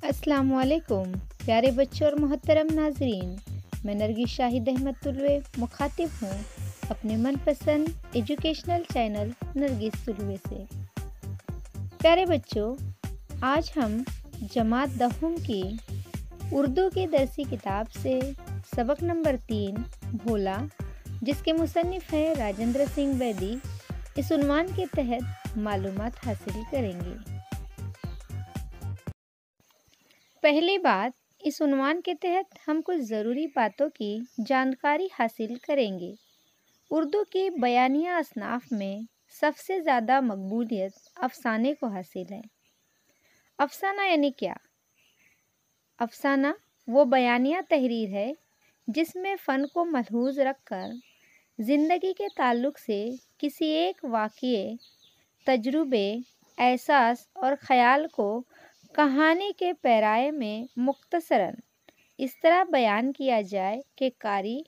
अस्सलाम वालेकुम प्यारे बच्चों और मोहतरम नाजरीन। मैं नरगिस शाहिद अहमद तुलवे मुखातिब हूँ अपने मनपसंद एजुकेशनल चैनल नरगिस तुलवे से। प्यारे बच्चों, आज हम जमात दहम की उर्दू की दरसी किताब से सबक नंबर 3 भोला, जिसके मुसन्निफ हैं राजेंद्र सिंह बैदी, इस उन्वान के तहत मालूमात हासिल करेंगे। पहली बात, इस उन्वान के तहत हम कुछ ज़रूरी बातों की जानकारी हासिल करेंगे। उर्दू की बयानिया असनाफ में सबसे ज़्यादा मकबूलियत अफसाने को हासिल है। अफसाना यानी क्या? अफसाना वो बयानिया तहरीर है जिसमें फ़न को मलहूज़ रखकर ज़िंदगी के ताल्लुक़ से किसी एक वाक़ये, तजुर्बे, एहसास और ख़याल को कहानी के पैराए में मुख्तसरन इस तरह बयान किया जाए कि कारी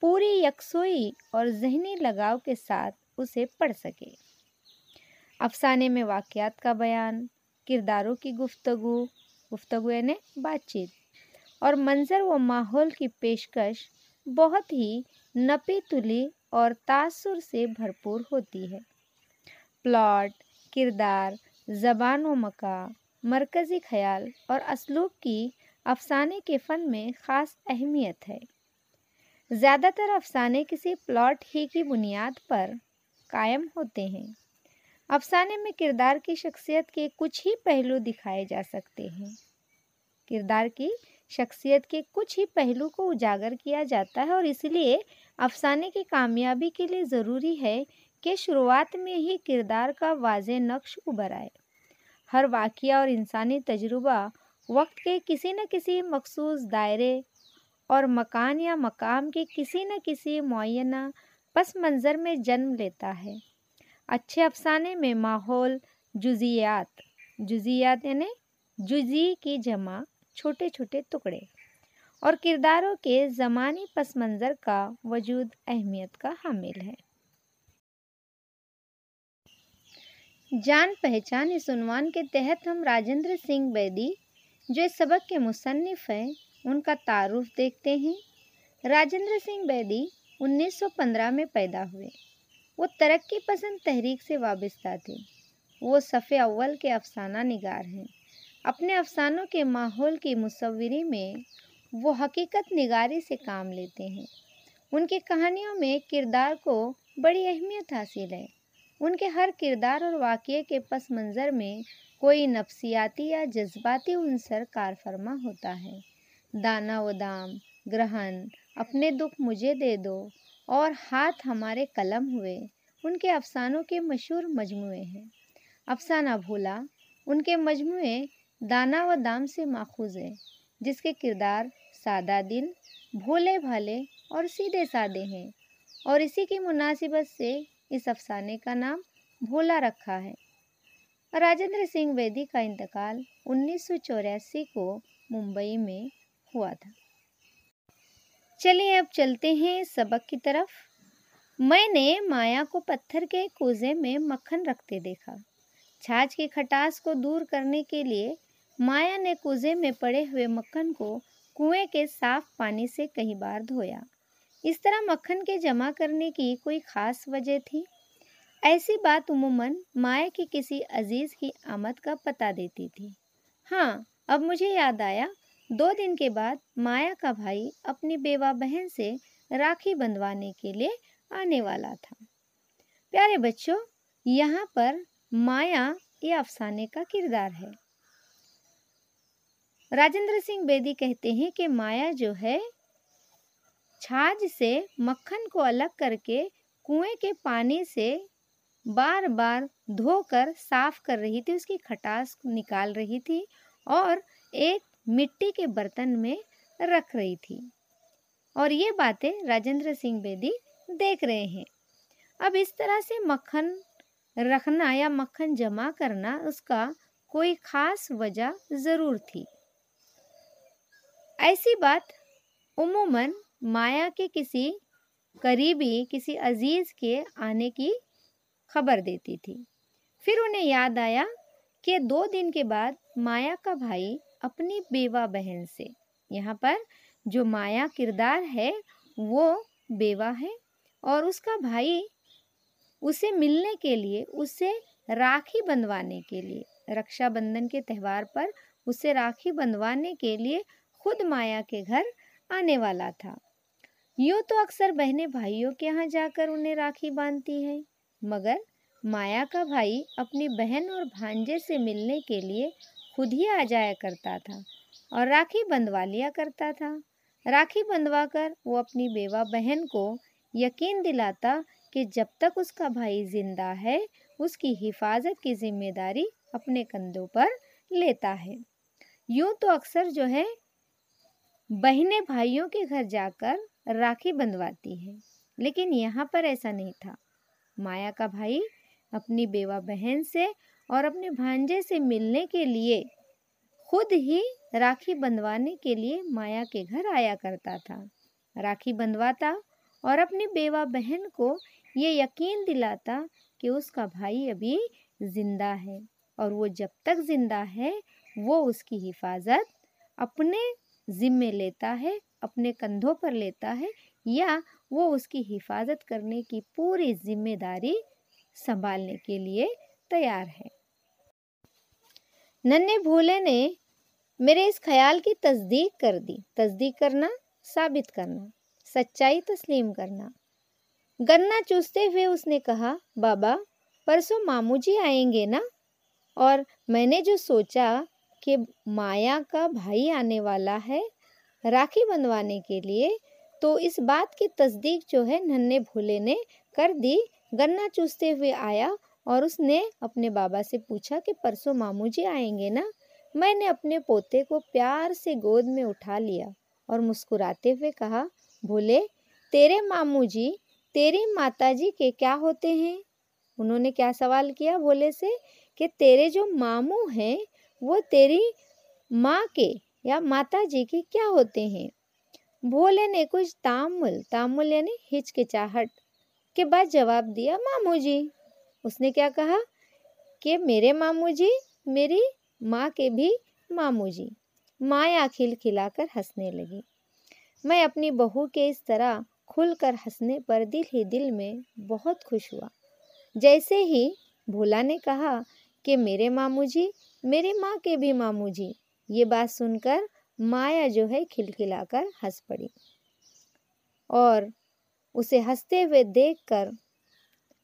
पूरी यकसोई और ज़हनी लगाव के साथ उसे पढ़ सके। अफसाने में वाक़यात का बयान, किरदारों की गुफ्तगू यानी बातचीत, और मंज़र व माहौल की पेशकश बहुत ही नपी तुली और तासुर से भरपूर होती है। प्लॉट, किरदार, ज़बान व मका, मरकज़ी ख़याल और असलूब की अफसाने के फ़न में ख़ास अहमियत है। ज़्यादातर अफसाने किसी प्लॉट ही की बुनियाद पर कायम होते हैं। अफसाने में किरदार की शख्सियत के कुछ ही पहलू दिखाए जा सकते हैं। किरदार की शख्सियत के कुछ ही पहलू को उजागर किया जाता है और इसलिए अफसाने की कामयाबी के लिए ज़रूरी है कि शुरुआत में ही किरदार का वाज़ेह नक्श उभर आए। हर वाक़या और इंसानी तजुर्बा वक्त के किसी न किसी मखसूस दायरे और मकान या मकाम के किसी न किसी मुअय्यना पस मंज़र में जन्म लेता है। अच्छे अफसाने में माहौल, जुज़ियात यानी जुज़ी की जमा, छोटे छोटे टुकड़े, और किरदारों के ज़मानी पस मंज़र का वजूद अहमियत का हामिल है। जान पहचान, इस उन्वान के तहत हम राजेंद्र सिंह बैदी, जो इस सबक के मुसन्निफ हैं, उनका तारुफ देखते हैं। राजेंद्र सिंह बैदी 1915 में पैदा हुए। वो तरक्की पसंद तहरीक से वाबस्ता थे। वो सफ़े अव्वल के अफसाना निगार हैं। अपने अफसानों के माहौल की मुसव्विरी में वो हकीकत निगारी से काम लेते हैं। उनकी कहानियों में किरदार को बड़ी अहमियत हासिल है। उनके हर किरदार और वाक़ये के पस मंज़र में कोई नफ्सियाती या जज्बाती उनसर कारफरमा होता है। दाना व दाम, ग्रहण, अपने दुख मुझे दे दो और हाथ हमारे कलम हुए उनके अफसानों के मशहूर मजमुए हैं। अफसाना भोला उनके मजमुए दाना व दाम से माखूज़ है, जिसके किरदार सादा दिल, भोले भाले और सीधे सादे हैं, और इसी की मुनासिबत से इस अफसाने का नाम भोला रखा है। राजेंद्र सिंह बैदी का इंतकाल 1984 को मुंबई में हुआ था। चलिए अब चलते हैं सबक की तरफ। मैंने माया को पत्थर के कूजे में मक्खन रखते देखा। छाछ की खटास को दूर करने के लिए माया ने कूजे में पड़े हुए मक्खन को कुएं के साफ पानी से कई बार धोया। इस तरह मक्खन के जमा करने की कोई ख़ास वजह थी? ऐसी बात उमूमन माया की किसी अजीज़ की आमद का पता देती थी। हाँ, अब मुझे याद आया, 2 दिन के बाद माया का भाई अपनी बेवा बहन से राखी बंधवाने के लिए आने वाला था। प्यारे बच्चों, यहाँ पर माया ये अफसाने का किरदार है। राजेंद्र सिंह बैदी कहते हैं कि माया जो है, छाछ से मक्खन को अलग करके कुएं के पानी से बार बार धोकर साफ कर रही थी, उसकी खटास निकाल रही थी और एक मिट्टी के बर्तन में रख रही थी। और ये बातें राजेंद्र सिंह बैदी देख रहे हैं। अब इस तरह से मक्खन रखना या मक्खन जमा करना, उसका कोई ख़ास वजह ज़रूर थी। ऐसी बात उमूमन माया के किसी करीबी, किसी अजीज़ के आने की खबर देती थी। फिर उन्हें याद आया कि 2 दिन के बाद माया का भाई अपनी बेवा बहन से। यहाँ पर जो माया किरदार है वो बेवा है और उसका भाई उसे मिलने के लिए, उसे राखी बंधवाने के लिए, रक्षाबंधन के त्यौहार पर उसे राखी बंधवाने के लिए खुद माया के घर आने वाला था। यूँ तो अक्सर बहनें भाइयों के यहाँ जाकर उन्हें राखी बांधती हैं, मगर माया का भाई अपनी बहन और भांजे से मिलने के लिए खुद ही आ जाया करता था और राखी बंधवा लिया करता था। राखी बंधवाकर वो अपनी बेवा बहन को यकीन दिलाता कि जब तक उसका भाई जिंदा है उसकी हिफाजत की जिम्मेदारी अपने कंधों पर लेता है। यूँ तो अक्सर जो है बहनें भाइयों के घर जाकर राखी बंधवाती हैं, लेकिन यहाँ पर ऐसा नहीं था। माया का भाई अपनी बेवा बहन से और अपने भांजे से मिलने के लिए खुद ही राखी बंधवाने के लिए माया के घर आया करता था। राखी बंधवाता और अपनी बेवा बहन को ये यकीन दिलाता कि उसका भाई अभी जिंदा है और वो जब तक जिंदा है वो उसकी हिफाजत अपने जिम्मे लेता है, अपने कंधों पर लेता है, या वो उसकी हिफाजत करने की पूरी जिम्मेदारी संभालने के लिए तैयार है। नन्हे भोले ने मेरे इस ख्याल की तस्दीक कर दी। तस्दीक करना, साबित करना, सच्चाई तस्लीम करना। गन्ना चूसते हुए उसने कहा, बाबा परसों मामू जी आएंगे ना? और मैंने जो सोचा कि माया का भाई आने वाला है राखी बंधवाने के लिए, तो इस बात की तस्दीक जो है नन्हे भोले ने कर दी। गन्ना चूसते हुए आया और उसने अपने बाबा से पूछा कि परसों मामू जी आएंगे ना? मैंने अपने पोते को प्यार से गोद में उठा लिया और मुस्कुराते हुए कहा, भोले तेरे मामू जी तेरी माताजी के क्या होते हैं? उन्होंने क्या सवाल किया भोले से कि तेरे जो मामू हैं वो तेरी माँ के या माताजी के क्या होते हैं? भोले ने कुछ तामुल यानी हिचकिचाहट के बाद जवाब दिया, मामू जी। उसने क्या कहा कि मेरे मामू जी मेरी माँ के भी मामू जी। माया खिलखिलाकर हंसने लगी। मैं अपनी बहू के इस तरह खुलकर हंसने पर दिल ही दिल में बहुत खुश हुआ। जैसे ही भोला ने कहा कि मेरे मामू जी मेरी माँ के भी मामू जी, ये बात सुनकर माया जो है खिलखिलाकर हंस पड़ी और उसे हंसते हुए देखकर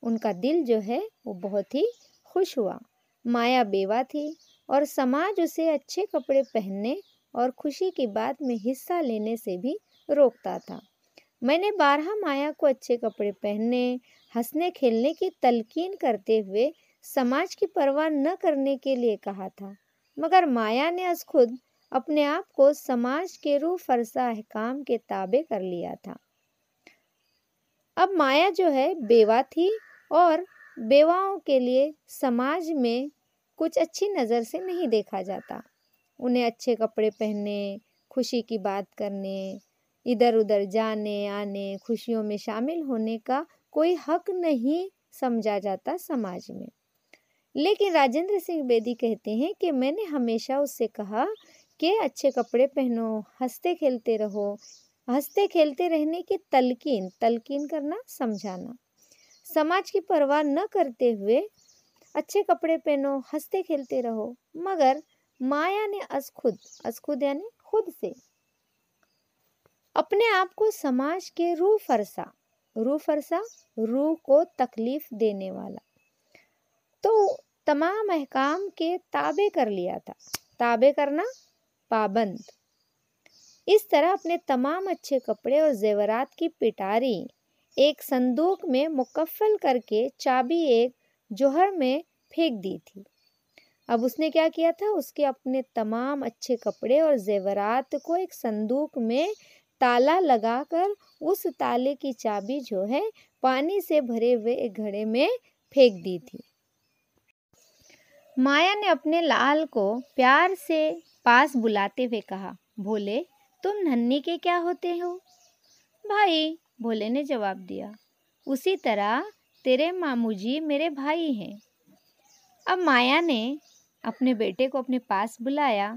उनका दिल जो है वो बहुत ही खुश हुआ। माया बेवा थी और समाज उसे अच्छे कपड़े पहनने और खुशी की बात में हिस्सा लेने से भी रोकता था। मैंने बारहा माया को अच्छे कपड़े पहनने, हंसने खेलने की तलकीन करते हुए समाज की परवाह न करने के लिए कहा था, मगर माया ने आज खुद अपने आप को समाज के रूह फरसा अहकाम के ताबे कर लिया था। अब माया जो है बेवा थी और बेवाओं के लिए समाज में कुछ अच्छी नज़र से नहीं देखा जाता। उन्हें अच्छे कपड़े पहनने, खुशी की बात करने, इधर उधर जाने आने, खुशियों में शामिल होने का कोई हक नहीं समझा जाता समाज में। लेकिन राजेंद्र सिंह बेदी कहते हैं कि मैंने हमेशा उससे कहा कि अच्छे कपड़े पहनो, हंसते खेलते रहो। हंसते खेलते रहने की तलकीन करना, समझाना। समाज की परवाह न करते हुए अच्छे कपड़े पहनो, हंसते खेलते रहो। मगर माया ने खुद यानी खुद से अपने आप को समाज के रूह फरसा रूह को तकलीफ देने वाला, तो तमाम अहकाम के ताबे कर लिया था। ताबे करना, पाबंद। इस तरह अपने तमाम अच्छे कपड़े और जेवरात की पिटारी एक संदूक में मुकफ्फल करके चाबी एक जोहर में फेंक दी थी। अब उसने क्या किया था, उसके अपने तमाम अच्छे कपड़े और जेवरात को एक संदूक में ताला लगाकर उस ताले की चाबी जो है पानी से भरे हुए एक घड़े में फेंक दी थी। माया ने अपने लाल को प्यार से पास बुलाते हुए कहा, भोले तुम नन्ही के क्या होते हो? भाई, भोले ने जवाब दिया। उसी तरह तेरे मामू जी मेरे भाई हैं। अब माया ने अपने बेटे को अपने पास बुलाया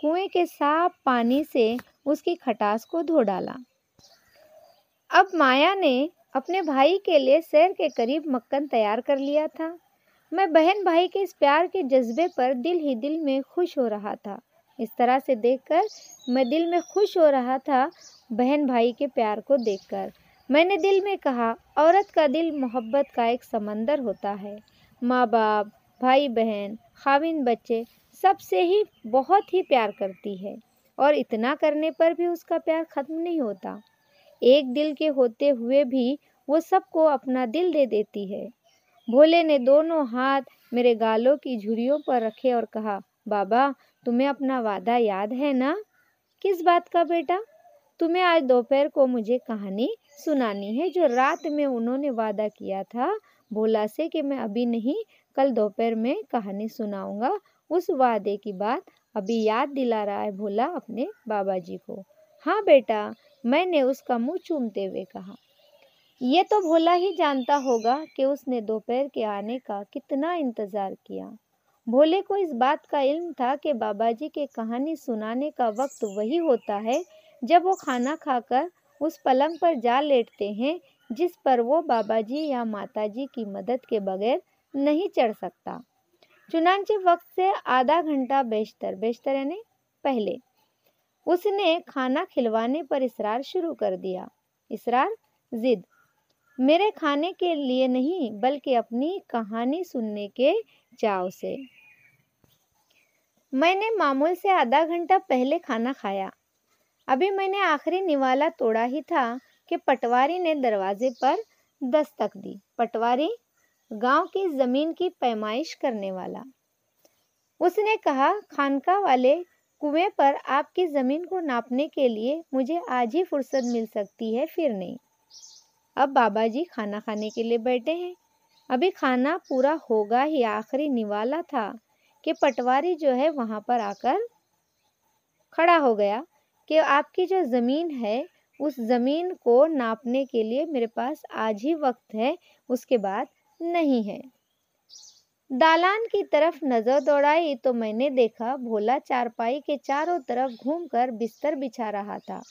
कुएं के साफ पानी से उसकी खटास को धो डाला। अब माया ने अपने भाई के लिए शहर के करीब मक्खन तैयार कर लिया था। मैं बहन भाई के इस प्यार के जज्बे पर दिल ही दिल में खुश हो रहा था। इस तरह से देखकर मैं दिल में खुश हो रहा था, बहन भाई के प्यार को देखकर। मैंने दिल में कहा, औरत का दिल मोहब्बत का एक समंदर होता है। माँ बाप, भाई बहन, खाविंद बच्चे सबसे ही बहुत ही प्यार करती है, और इतना करने पर भी उसका प्यार ख़त्म नहीं होता। एक दिल के होते हुए भी वो सबको अपना दिल दे देती है। भोले ने दोनों हाथ मेरे गालों की झुर्रियों पर रखे और कहा, बाबा तुम्हें अपना वादा याद है ना? किस बात का बेटा? तुम्हें आज दोपहर को मुझे कहानी सुनानी है, जो रात में उन्होंने वादा किया था भोला से कि मैं अभी नहीं कल दोपहर में कहानी सुनाऊंगा। उस वादे की बात अभी याद दिला रहा है भोला अपने बाबा जी को। हाँ बेटा, मैंने उसका मुंह चूमते हुए कहा। ये तो भोला ही जानता होगा कि उसने दोपहर के आने का कितना इंतजार किया। भोले को इस बात का इल्म था कि बाबा जी के कहानी सुनाने का वक्त वही होता है जब वो खाना खाकर उस पलंग पर जा लेटते हैं जिस पर वो बाबा जी या माता जी की मदद के बगैर नहीं चढ़ सकता। चुनांचे वक्त से आधा घंटा बेशतर यानी पहले उसने खाना खिलवाने पर इसरार शुरू कर दिया। इसरार, जिद, मेरे खाने के लिए नहीं बल्कि अपनी कहानी सुनने के चाव से। मैंने मामूल से आधा घंटा पहले खाना खाया। अभी मैंने आखिरी निवाला तोड़ा ही था कि पटवारी ने दरवाजे पर दस्तक दी। पटवारी, गांव की जमीन की पैमाइश करने वाला। उसने कहा, खानका वाले कुएं पर आपकी जमीन को नापने के लिए मुझे आज ही फुर्सत मिल सकती है, फिर नहीं। अब बाबा जी खाना खाने के लिए बैठे हैं। अभी खाना पूरा होगा ही आखिरी निवाला था कि पटवारी जो है वहां पर आकर खड़ा हो गया कि आपकी जो ज़मीन है उस ज़मीन को नापने के लिए मेरे पास आज ही वक्त है, उसके बाद नहीं है। दालान की तरफ नज़र दौड़ाई तो मैंने देखा भोला चारपाई के चारों तरफ घूमकर बिस्तर बिछा रहा था।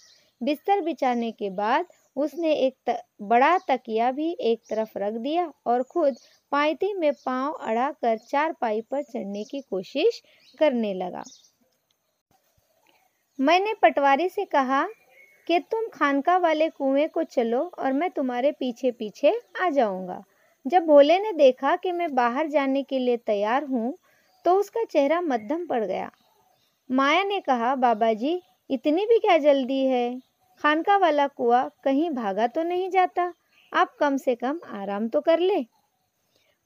बिस्तर बिछाने के बाद उसने एक बड़ा तकिया भी एक तरफ रख दिया और खुद पायती में पांव अड़ाकर चारपाई पर चढ़ने की कोशिश करने लगा। मैंने पटवारी से कहा कि तुम खानका वाले कुएं को चलो और मैं तुम्हारे पीछे पीछे आ जाऊंगा। जब भोले ने देखा कि मैं बाहर जाने के लिए तैयार हूँ तो उसका चेहरा मध्यम पड़ गया। माया ने कहा, बाबा जी इतनी भी क्या जल्दी है? खानका वाला कुआं कहीं भागा तो नहीं जाता? आप कम से कम आराम तो कर ले।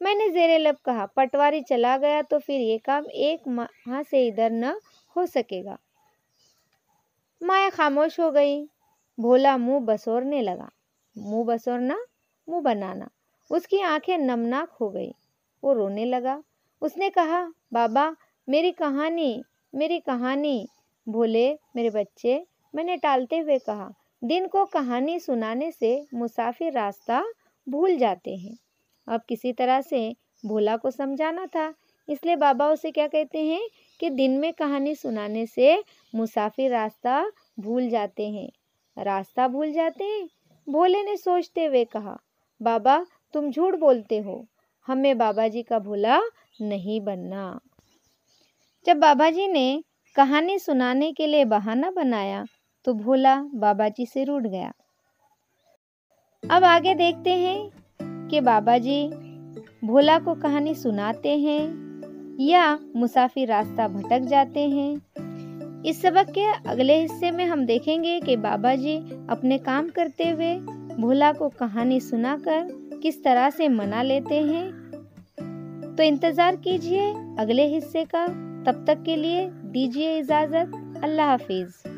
मैंने जेरे लब कहा, पटवारी चला गया तो फिर ये काम एक माह से इधर न हो सकेगा। माया खामोश हो गई। भोला मुंह बसोरने लगा। मुंह बसोरना, मुंह बनाना। उसकी आंखें नमनाक हो गई। वो रोने लगा। उसने कहा, बाबा मेरी कहानी। भोले मेरे बच्चे, मैंने टालते हुए कहा, दिन को कहानी सुनाने से मुसाफिर रास्ता भूल जाते हैं। अब किसी तरह से भोला को समझाना था, इसलिए बाबा उसे क्या कहते हैं कि दिन में कहानी सुनाने से मुसाफिर रास्ता भूल जाते हैं। रास्ता भूल जाते हैं? भोले ने सोचते हुए कहा, बाबा तुम झूठ बोलते हो, हमें बाबा जी का भोला नहीं बनना। जब बाबा जी ने कहानी सुनाने के लिए बहाना बनाया तो भोला बाबा जी से रूठ गया। अब आगे देखते हैं कि बाबा जी भोला को कहानी सुनाते हैं या मुसाफिर रास्ता भटक जाते हैं। इस सबक के अगले हिस्से में हम देखेंगे कि बाबा जी अपने काम करते हुए भोला को कहानी सुनाकर किस तरह से मना लेते हैं। तो इंतज़ार कीजिए अगले हिस्से का। तब तक के लिए दीजिए इजाज़त। अल्लाह हाफिज़।